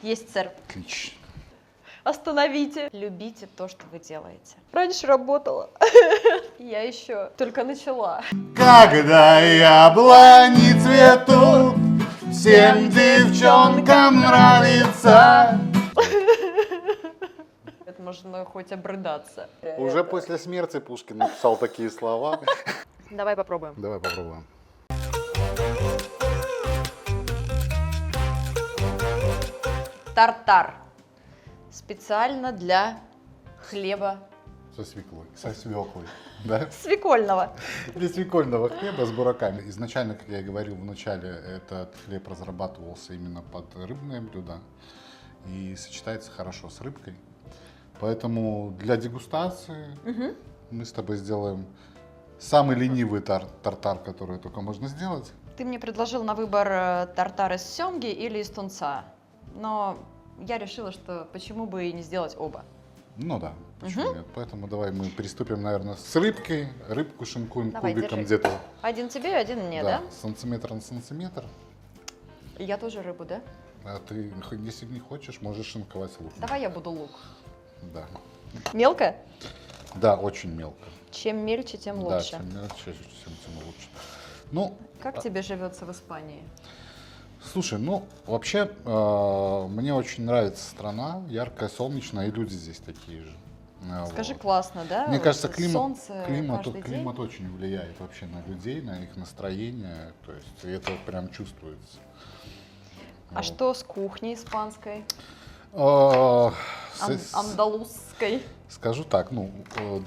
Есть, сэр. Отлично. Остановите. Любите то, что вы делаете. Раньше работала. Я еще только начала. Когда яблони цветут, всем девчонкам нравится. Это можно хоть обрыдаться. Уже после смерти Пушкин написал такие слова. Давай попробуем. Давай попробуем. Тартар. Специально для хлеба Со свеклой. Со свеклой. Да? свекольного. Для свекольного хлеба с бураками. Изначально, как я и говорил в начале, этот хлеб разрабатывался именно под рыбное блюдо и сочетается хорошо с рыбкой. Поэтому для дегустации мы с тобой сделаем самый ленивый тартар, который только можно сделать. Ты мне предложил на выбор тартар из семги или из тунца. Но я решила, что почему бы и не сделать оба. Ну да, почему нет. Поэтому давай мы приступим, наверное, с рыбкой. Рыбку шинкуем Давай, кубиком держи. где-то. Один тебе, один мне, да? Сантиметр на сантиметр. Я тоже рыбу, да? А ты, если не хочешь, можешь шинковать лук. Давай я буду лук. Да. Мелко? Да, очень мелко. Чем мельче, тем Да, лучше. чем мельче, тем лучше. Ну, Как тебе живется в Испании? слушай, ну, вообще, мне очень нравится страна, яркая, солнечная, и люди здесь такие же. Скажи, Вот. классно, да? Мне Вот кажется, климат солнце каждый день. климат очень влияет вообще на людей, на их настроение, то есть это прям чувствуется. А Вот. что с кухней испанской? А, Андалузской? Скажу так, ну,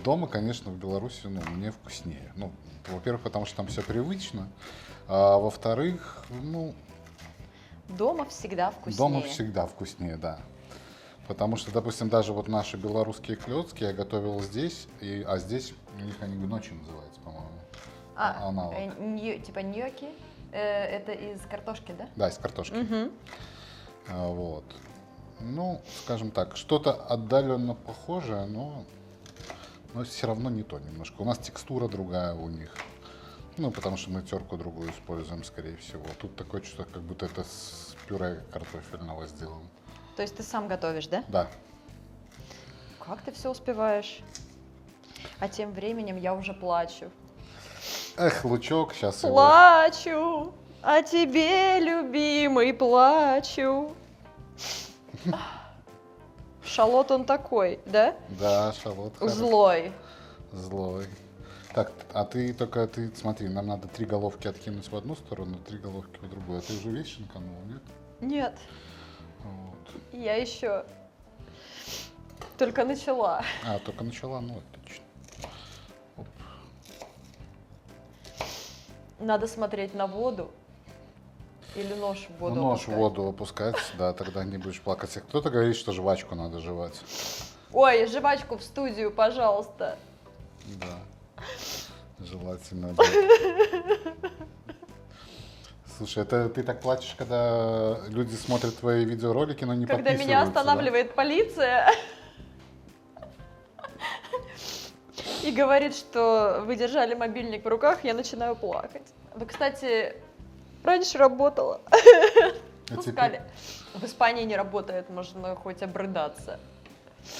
дома, конечно, в Беларуси, ну, мне вкуснее. Ну, во-первых, потому что там все привычно, а во-вторых, ну, Дома всегда вкуснее. дома всегда вкуснее, да. Потому что, допустим, даже вот наши белорусские клёцки я готовил здесь, а здесь у них они ночи называются, по-моему. Аналог. Типа ньокки? Это из картошки, да? Да, из картошки. Угу. Вот. Ну, скажем так, что-то отдаленно похожее, но все равно не то немножко. У нас текстура другая у них. Ну, потому что мы терку другую используем, скорее всего. Тут такое чувство, как будто это с пюре картофельного сделано. То есть ты сам готовишь, да? Да. Как ты все успеваешь? А тем временем я уже плачу. Эх, лучок, сейчас его. Плачу, о тебе, любимый, плачу. Шалот он такой, да? Да, шалот. хороший. Злой. Злой. Так, а ты смотри, нам надо 3 головки откинуть в одну сторону, 3 головки в другую. А ты уже весь шинканул, нет? Нет, Вот. я еще только начала. Только начала, ну, отлично. Оп. Надо смотреть на воду или нож в воду Ну, нож в опускать? воду опускать, да, тогда не будешь плакать. Кто-то говорит, что жвачку надо жевать. Ой, жвачку в студию, пожалуйста. Да, желательно. Да. Слушай, это ты так плачешь, когда люди смотрят твои видеоролики, но не Когда подписываются, меня да? останавливает полиция и говорит, что вы держали мобильник в руках, я начинаю плакать. Вы, кстати, раньше работала. А Пускали. В Испании не работает, можно хоть обрыдаться.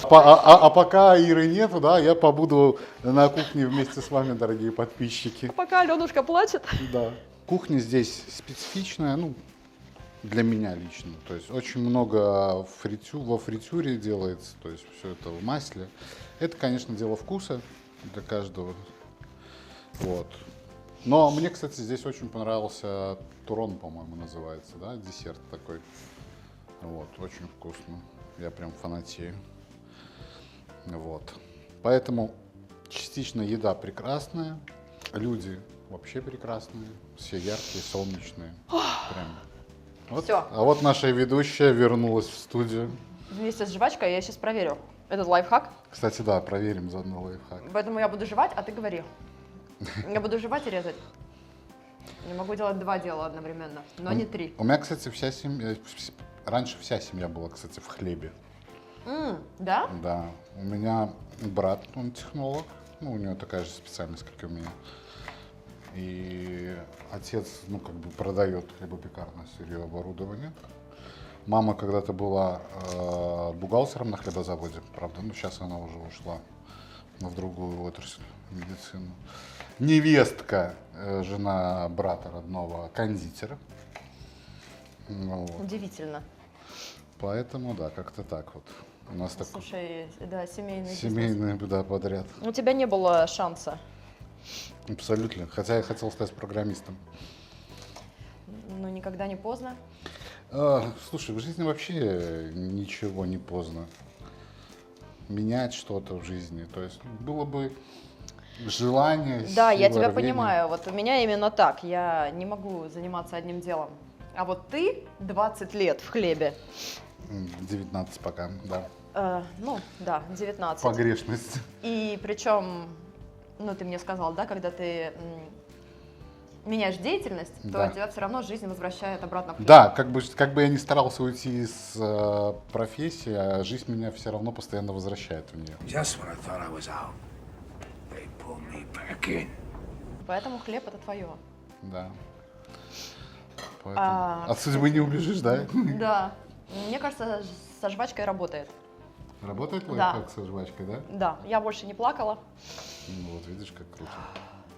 А пока Иры нету, да, я побуду на кухне вместе с вами, дорогие подписчики. Пока Аленушка плачет. Да. Кухня здесь специфичная, ну, для меня лично. То есть очень много во фритюре делается, то есть все это в масле. Это, конечно, дело вкуса для каждого. Вот. Но мне, кстати, здесь очень понравился турон, по-моему, называется, да, десерт такой. Вот, очень вкусно. Я прям фанатею. Вот. Поэтому частично еда прекрасная, люди вообще прекрасные, все яркие, солнечные. Прям. Вот. Всё. А вот наша ведущая вернулась в студию. Вместе с жвачкой я сейчас проверю. Этот лайфхак. Кстати, да, проверим заодно лайфхак. Поэтому я буду жевать, а ты говори. Я буду жевать и резать. Я могу делать 2 дела одновременно, но не 3. У меня, кстати, вся семья, раньше вся семья была, кстати, в хлебе. Да? Да. У меня брат, он технолог, ну, у него такая же специальность, как и у меня. И отец, ну, как бы продает хлебопекарное сырье оборудование. Мама когда-то была бухгалтером на хлебозаводе, правда, ну сейчас она уже ушла в другую отрасль, медицину. Невестка, жена брата родного, кондитера. Ну, вот. Удивительно. Поэтому, да, как-то так вот. У нас такой Слушай, да, семейный бизнес. семейный, да, подряд. У тебя не было шанса. Абсолютно. Хотя я хотел стать программистом. Ну, никогда не поздно. Слушай, в жизни вообще ничего не поздно. Менять что-то в жизни. То есть было бы желание, Да, я сила, тебя рвение. понимаю. Вот у меня именно так. Я не могу заниматься одним делом. А вот ты 20 лет в хлебе. 19 пока, да. Ну, да, 19. Погрешность. И причем, ну, ты мне сказал, да, когда ты меняешь деятельность, Да. то тебя все равно жизнь возвращает обратно в хлеб. Да, как бы я ни старался уйти из профессии, а жизнь меня все равно постоянно возвращает в нее. Just when I thought I was out, they pulled me back in. Поэтому хлеб это твое. Да. Поэтому от судьбы не убежишь, да? Да. Мне кажется, со жвачкой работает. Работает Да. лайфхак со жвачкой, да? Да, я больше не плакала Ну вот, видишь, как круто.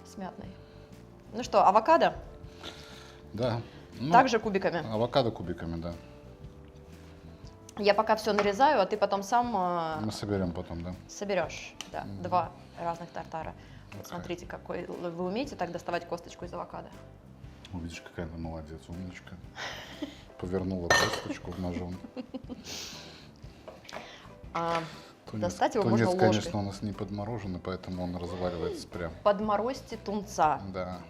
с мятной. Ну что, авокадо? Да. Ну, Также кубиками. авокадо кубиками, да. Я пока все нарезаю, а ты потом сам Мы соберем потом, да. соберешь. Да, 2 разных тартара. Вот смотрите, какой вы умеете так доставать косточку из авокадо. Увидишь, какая она молодец, умничка. Повернула косточку в ножом. Достать его можно Тунец, ложкой. конечно, у нас не подмороженный, поэтому он разваливается прям. Подморозьте тунца. Да.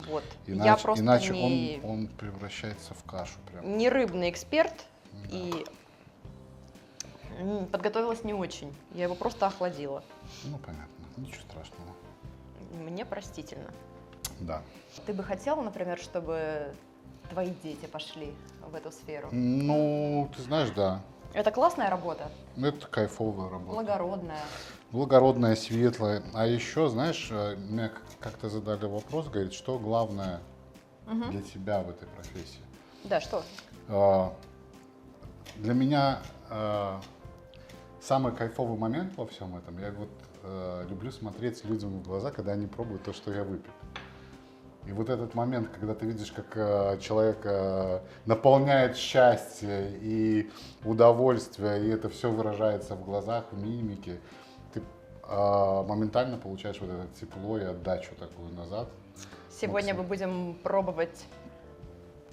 Вот. Иначе, Я просто иначе не, он превращается в кашу прям. не рыбный эксперт Да. и подготовилась не очень. Я его просто охладила. Ну, понятно, ничего страшного. Мне простительно. Да. Ты бы хотела, например, чтобы твои дети пошли в эту сферу? Ну, ты знаешь, да. Это классная работа, Это кайфовая работа. благородная. Благородная, светлая. А еще, знаешь, мне как-то задали вопрос, говорит, что главное для тебя в этой профессии? Да, что? Для меня самый кайфовый момент во всем этом, я вот люблю смотреть людям в глаза, когда они пробуют то, что я выпек. И вот этот момент, когда ты видишь, как человек наполняет счастье и удовольствие, и это все выражается в глазах, в мимике, ты моментально получаешь вот это тепло и отдачу такую назад. Сегодня мы будем пробовать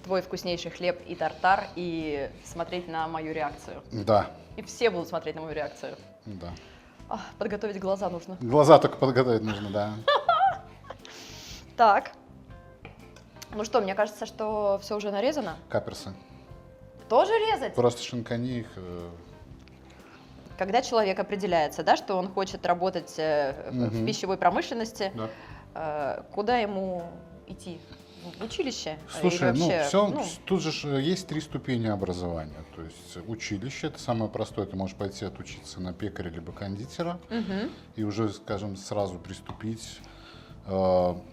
твой вкуснейший хлеб и тартар и смотреть на мою реакцию. Да, И все будут смотреть на мою реакцию. да. Подготовить глаза нужно. Глаза только подготовить нужно, да. Так. Ну что, мне кажется, что все уже нарезано. Каперсы. Тоже резать? Просто шинкани их. Когда человек определяется, да, что он хочет работать в Мгм. пищевой промышленности, Да. куда ему идти? В училище? Слушай, Или ну вообще, все, тут же есть 3 ступени образования. То есть училище, это самое простое, ты можешь пойти отучиться на пекаря либо кондитера Мгм. и уже, скажем, сразу приступить,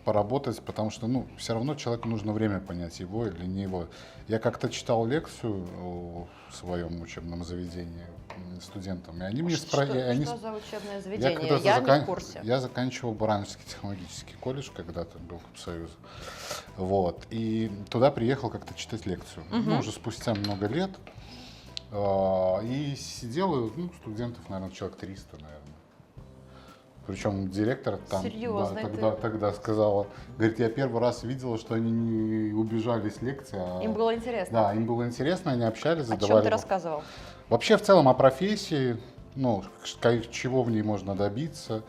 поработать, потому что, ну, все равно человеку нужно время понять, его или не его. Я как-то читал лекцию в своем учебном заведении студентам, и они мне Что спросили... за учебное Я, заведение? когда-то Я не в курсе. я заканчивал Барановский технологический колледж, когда-то был Кубсоюз. Вот. И туда приехал как-то читать лекцию. Ну, уже спустя много лет. И сидел, ну, студентов, наверное, человек 300, наверное. Причем директор там Серьезно, тогда сказала, говорит, я первый раз видела, что они не убежали с лекции. Им было интересно. Да, им было интересно, они общались, О задавали чем ты вопросы. рассказывал? Вообще, в целом, о профессии, ну, чего в ней можно добиться,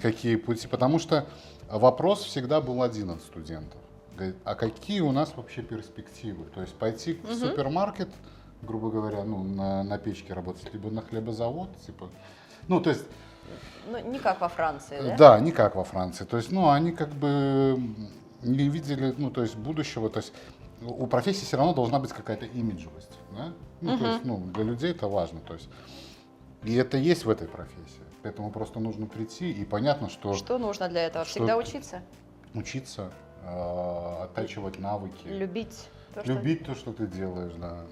какие пути. Потому что вопрос всегда был один от студентов. Говорит, а какие у нас вообще перспективы? То есть пойти в супермаркет, грубо говоря, ну, на печке работать, либо на хлебозавод, типа. Ну, то есть... Ну, не как во Франции, да? Да, не как во Франции. То есть, ну, они как бы не видели, ну, то есть, будущего. То есть, у профессии все равно должна быть какая-то имиджевость, да? Ну, то есть, ну, для людей это важно. То есть, и это есть в этой профессии. Поэтому просто нужно прийти, и понятно, что Что нужно для этого? Что- Всегда учиться, учиться, оттачивать навыки, любить то, что... любить то, что ты делаешь, да.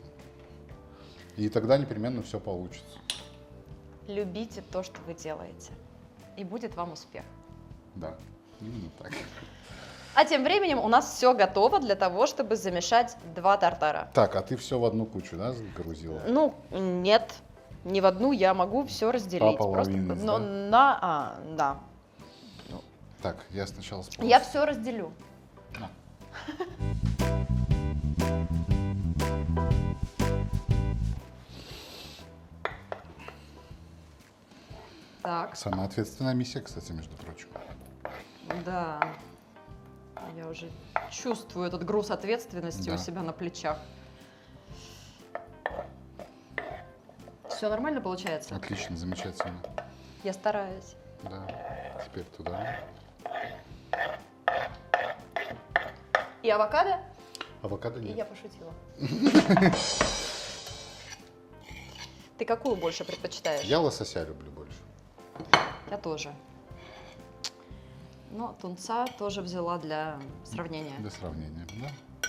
И тогда непременно все получится. Любите то, что вы делаете, и будет вам успех. Да, именно так. А тем временем у нас все готово для того, чтобы замешать 2 тартара. Так, а ты все в одну кучу, да, загрузила? Ну, нет, не в одну, я могу все разделить. Пополовинно, но да? да. Так, я сначала сполосну. Я все разделю. На. Так, Самая ответственная миссия, кстати, между прочим. да. Я уже чувствую этот груз ответственности Да. у себя на плечах. Все нормально получается? Отлично, замечательно. Я стараюсь. Да, теперь туда. И авокадо? Авокадо И нет. я пошутила. Ты какую больше предпочитаешь? Я лосося люблю больше. Я тоже. Но тунца тоже взяла для сравнения. Для сравнения, да?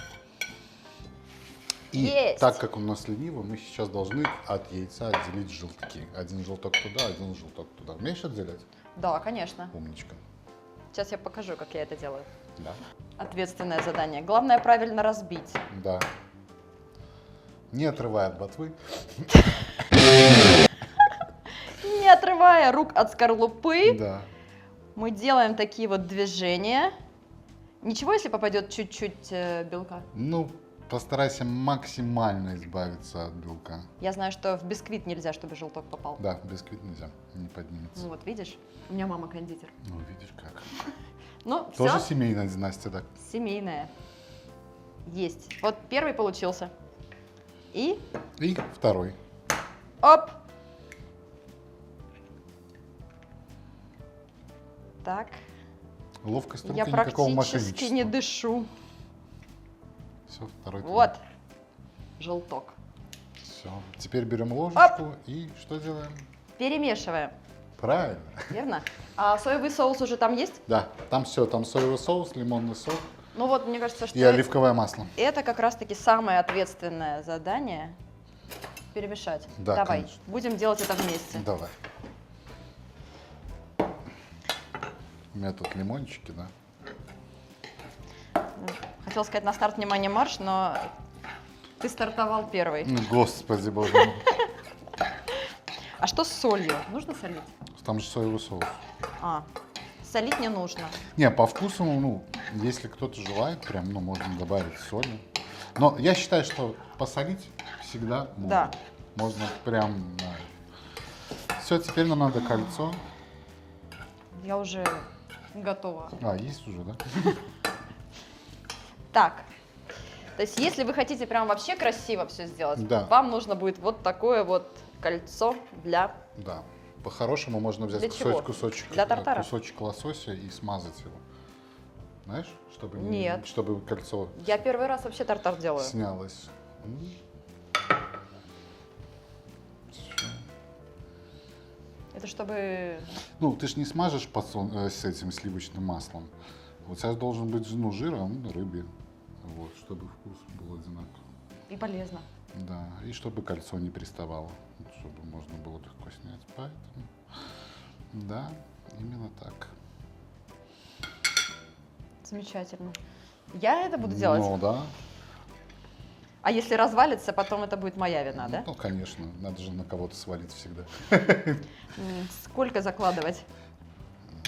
И Есть! так как у нас лениво, мы сейчас должны от яйца отделить желтки. Один желток туда, один желток туда. Умеешь отделять? Да, конечно. Умничка. Сейчас я покажу, как я это делаю. Да. Ответственное задание. Главное правильно разбить. Да. Не отрывая от ботвы. Не отрывая рук от скорлупы, Да. мы делаем такие вот движения. Ничего, если попадет чуть-чуть белка? Ну, постарайся максимально избавиться от белка. Я знаю, что в бисквит нельзя, чтобы желток попал. Да, бисквит нельзя, не поднимется. Ну вот, видишь? У меня мама кондитер. Ну, видишь как. Ну, Тоже все семейная династия, так? семейное. Есть. Вот первый получился. И И второй. оп! Так, Ловкость рук я и никакого практически мошенничества. не дышу. Все, второй. Вот, желток. Все. Теперь берем ложечку и что делаем? Перемешиваем, Правильно. верно? А соевый соус уже там есть? Да, там все, там соевый соус, лимонный сок Ну вот, мне кажется, что и оливковое масло. это как раз-таки самое ответственное задание. Перемешать. Да, Давай, конечно. будем делать это вместе. Давай. У меня тут лимончики, да? Хотел сказать на старт внимание марш, но ты стартовал первый. Ну, господи боже мой. А что с солью? Нужно солить? Там же соевый соус. А, солить не нужно. Не, по вкусу, ну, если кто-то желает, прям, ну, можно добавить соли. Но я считаю, что посолить всегда можно. Да. Можно прям... Все, теперь нам надо кольцо. Я уже готова. А, есть уже, да? Так, то есть если вы хотите прям вообще красиво все сделать, Да. вам нужно будет вот такое вот кольцо для... Да. По-хорошему можно взять Для чего? кусочек, Для тартара? кусочек лосося и смазать его. Знаешь, чтобы, Нет. чтобы кольцо Я первый раз вообще тартар делаю. снялось. Всё. Это чтобы... Ну, ты ж не смажешь с этим сливочным маслом. Вот сейчас должен быть, ну, жир, а он на рыбе. Вот, чтобы вкус был одинаковый. И полезно. Да, и чтобы кольцо не приставало, чтобы можно было легко снять. Поэтому, да, именно так. Замечательно. Я это буду делать? Ну, да. А если развалится, потом это будет моя вина, да? Ну, конечно, надо же на кого-то свалить всегда. Сколько закладывать?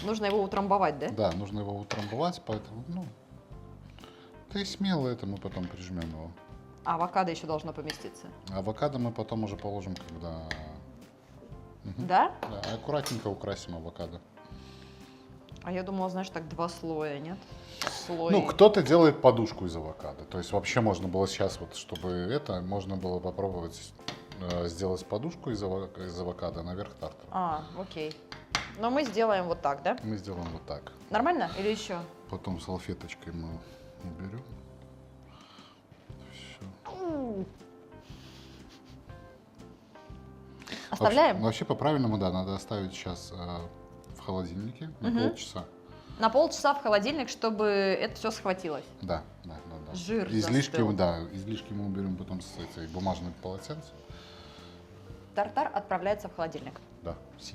Нужно его утрамбовать, да? Да, нужно его утрамбовать, поэтому, ну, ты смело это, мы потом прижмем его. А авокадо еще должно поместиться. Авокадо мы потом уже положим, когда... Да? Да, аккуратненько украсим авокадо. А я думала, знаешь, так 2 слоя, нет? Слой. Ну, кто-то делает подушку из авокадо. То есть вообще можно было сейчас, вот, чтобы это, можно было попробовать сделать подушку из авокадо наверх тартара. А, окей. Но мы сделаем вот так, да? Мы сделаем вот так. Нормально или еще? Потом салфеточкой мы уберем. Все. Оставляем? Вообще по-правильному, да, надо оставить сейчас в холодильнике на полчаса. На полчаса в холодильник, чтобы это все схватилось. Да. Жир Излишки, застыл. да, излишки мы уберем потом с этой бумажной полотенцем. Тартар отправляется в холодильник. Да, си.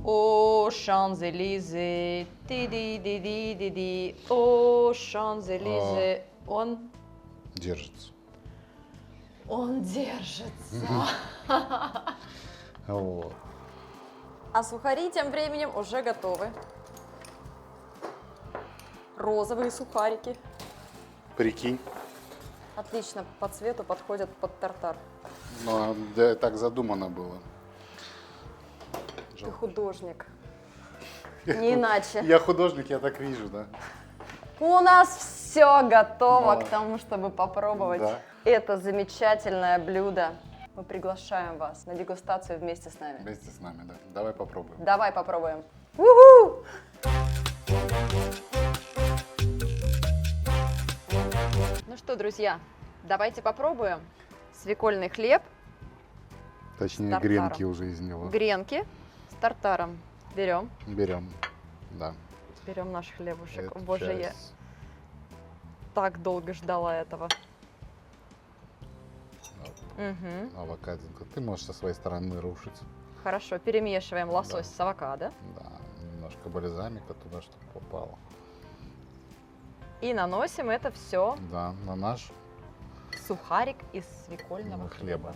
О, Шанзелизе, ти-ди-ди-ди-ди-ди, о, Шанзелизе, он Держится. держится. Вот. А сухари тем временем уже готовы. Розовые сухарики. Прикинь. Отлично, по цвету подходят под тартар. Но да, так задумано было. Ты художник. Не иначе. Я художник, я так вижу, да. У нас все готово Да. к тому, чтобы попробовать Да. это замечательное блюдо. Мы приглашаем вас на дегустацию вместе с нами. Вместе с нами, да. Давай попробуем. Давай попробуем. У-ху! Ну что, друзья, давайте попробуем свекольный хлеб, Точнее, с тартаром. гренки уже из него. гренки с тартаром. Берем, Берем. Да. берем наш хлебушек. Эту Боже, я часть. так долго ждала этого. Вот, Мгм. авокадинка. Ты можешь со своей стороны рушить. Хорошо, перемешиваем лосось Да. с авокадо Да, немножко бальзамика туда, чтобы попало. и наносим это все Да, на наш сухарик из свекольного хлеба. хлеба.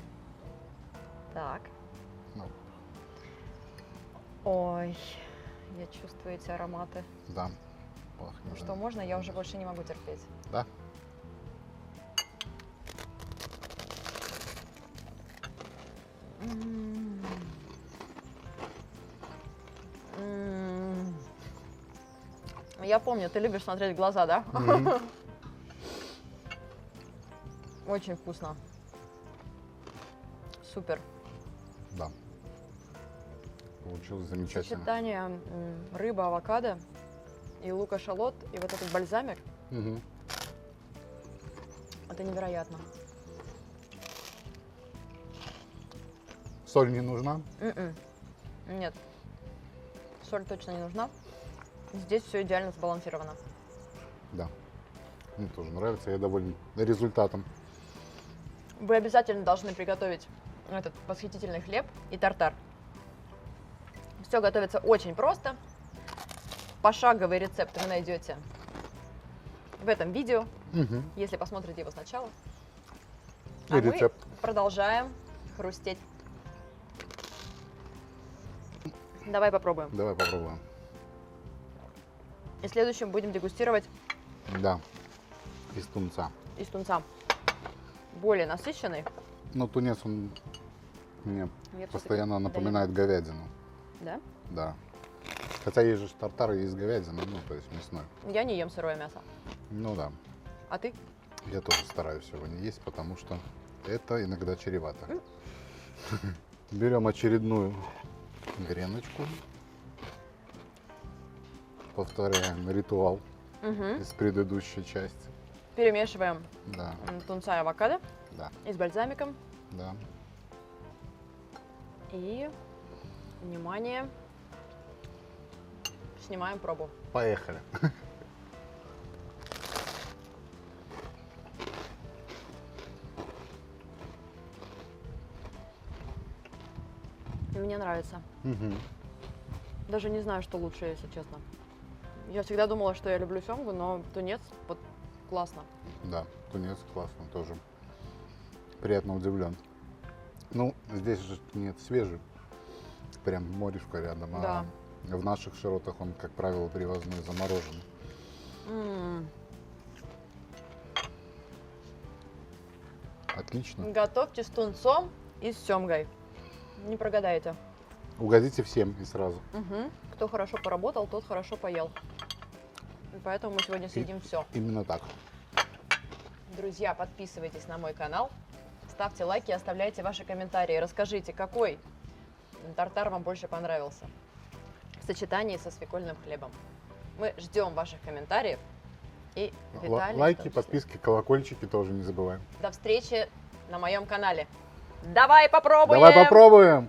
Так. Ну, Ой, я чувствую эти ароматы. да. Пахнет. Ну что, можно? Я уже больше не могу терпеть. Да. М. М. Я помню, ты любишь смотреть в глаза, да? Мгм. Очень вкусно. Супер. Да. Получилось замечательно. Сочетание рыба, авокадо и лук-шалот, и вот этот бальзамик, Мгм. это невероятно. Соль не нужна? М-м. Нет, соль точно не нужна. Здесь все идеально сбалансировано. Да. Мне тоже нравится, я доволен результатом. Вы обязательно должны приготовить этот восхитительный хлеб и тартар. Все готовится очень просто. Пошаговый рецепт вы найдете в этом видео, Мгм. если посмотрите его сначала. И А рецепт. мы продолжаем хрустеть. Давай попробуем. Давай попробуем. И следующим будем дегустировать Да. Из тунца. из тунца. Более насыщенный. Но тунец, он мне Мне постоянно всё-таки напоминает говядину. Да? Да. Хотя есть же тартар из говядины, ну, то есть мясной. Я не ем сырое мясо. Ну да. А ты? Я тоже стараюсь его не есть, потому что это иногда чревато. Берем очередную греночку. Повторяем ритуал Угу. из предыдущей части. Перемешиваем Да, тунца и авокадо да, и с бальзамиком. да. И, внимание, снимаем пробу. Поехали. Мне нравится. Мгм. Даже не знаю, что лучше, если честно. Я всегда думала, что я люблю семгу, но тунец вот классно. Да, тунец классно тоже. Приятно удивлен. Ну, здесь же нет свежий. Прям морюшка рядом. Да. А в наших широтах он, как правило, привозной замороженный. М. Отлично. Готовьте с тунцом и с семгой. Не прогадаете. Угодите всем и сразу. Мгм. Кто хорошо поработал, тот хорошо поел. И поэтому мы сегодня съедим все. Именно так. Друзья, подписывайтесь на мой канал, ставьте лайки, оставляйте ваши комментарии. Расскажите, какой тартар вам больше понравился в сочетании со свекольным хлебом. Мы ждем ваших комментариев. И Виталий, в Лайки, том числе. подписки, колокольчики тоже не забываем. До встречи на моем канале. Давай попробуем! Давай попробуем!